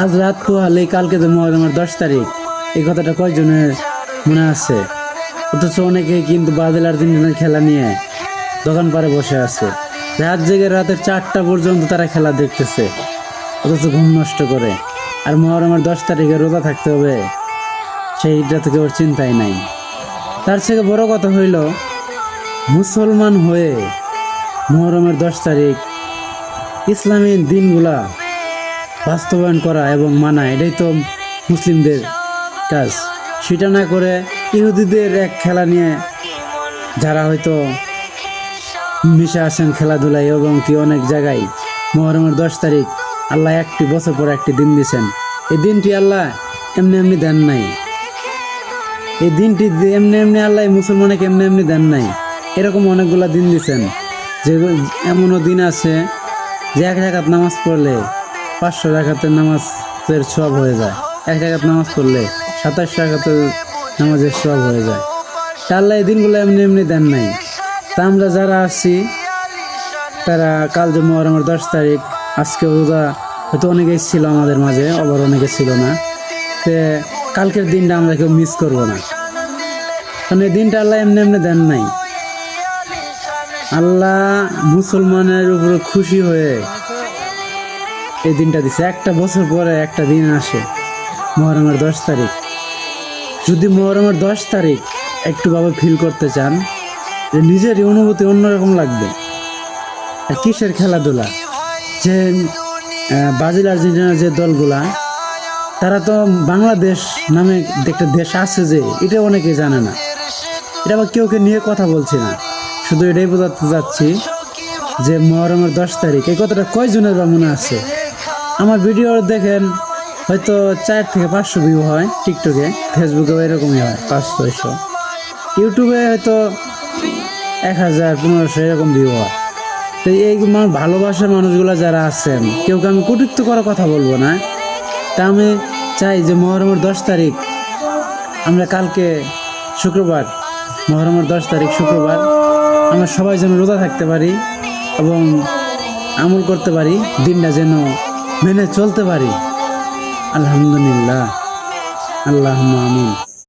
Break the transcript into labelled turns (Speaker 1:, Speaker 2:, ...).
Speaker 1: আজ রাত পোহালে কালকে তো মহরমের 10 তারিখ, এই কথাটা কয়জনের মনে আছে? অথচ অনেকে কিন্তু ব্রাজিল আর্জেন্টিনার খেলা নিয়ে দোকান পারে বসে আছে। রাত জেগে রাতের 4টা পর্যন্ত তারা খেলা দেখতেছে, অথচ ঘুম নষ্ট করে। আর মহরমের 10 তারিখে রোজা থাকতে হবে, সেইটা থেকে ওর চিন্তাই নাই। তার থেকে বড় কথা হইল, মুসলমান হয়ে মহরমের 10 তারিখ ইসলামী দিনগুলা বাস্তবায়ন করা এবং মানা, এটাই তো মুসলিমদের কাজ। সেটা না করে ইহুদিদের এক খেলা নিয়ে যারা হয়তো মিশে আসেন খেলাধুলায় এবং কি অনেক জায়গায়, মহরমের 10 তারিখ আল্লাহ একটি বছর পর একটি দিন দিয়েছেন। এই দিনটি আল্লাহ এমনি এমনি দেন নাই। এই দিনটি এমনি এমনি আল্লাহ মুসলমানকে এমনি এমনি দেন নাই। এরকম অনেকগুলা দিন দিয়েছেন। যে এমনও দিন আছে যে 1 রাকাত নামাজ পড়লে 500 রাকাতের নামাজের সওয়াব হয়ে যায়। 1 রাকাত নামাজ পড়লে 27 রাকাতের নামাজের সওয়াব হয়ে যায়। তা আল্লাহ এই দিনগুলো এমনি এমনি দেন নাই। তা আমরা যারা আসছি তারা কাল যে মহরমের 10 তারিখ, আজকে রোজা হয়তো অনেকেই ছিল আমাদের মাঝে, আবার অনেকে ছিল না। তো কালকের দিনটা আমরা কেউ মিস করবো না, কারণ এই দিনটা আল্লাহ এমনি এমনি দেন নাই। আল্লাহ মুসলমানের উপরে খুশি হয়ে এই দিনটা দিছে। একটা বছর পরে একটা দিন আসে, মহরমের 10 তারিখ। যদি মহরমের 10 তারিখ একটু ভাবে ফিল করতে চান, যে নিজেরই অনুভূতি অন্যরকম লাগবে। আর কিসের খেলাধুলা, যে ব্রাজিল আর্জেন্টিনার যে দলগুলা, তারা তো বাংলাদেশ নামে একটা দেশ আছে, যে এটা অনেকে জানে না। এটা আবার কেউ নিয়ে কথা বলছি না, শুধু এটাই বোঝাতে যাচ্ছি যে মহরমের 10 তারিখ, এই কথাটা কয়জনের বা মনে আছে? আমার ভিডিও দেখেন হয়তো 4 থেকে 500 ভিউ হয়, টিকটকে, ফেসবুকেও এরকমই হয় 500-600, ইউটিউবে হয়তো 1000-1500 এরকম ভিউ হয়। তো এই ভালোবাসার মানুষগুলো যারা আছেন, কেউ আমি কটূক্তি করার কথা বলবো না। তা আমি চাই যে মহরমের 10 তারিখ আমরা কালকে শুক্রবার, মহরমের 10 তারিখ শুক্রবার, আমরা সবাই যেন রোজা থাকতে পারি এবং আমল করতে পারি, দিনটা যেন মেনে চলতে পারি। আলহামদুলিল্লাহ, আল্লাহুম্মা আমিন।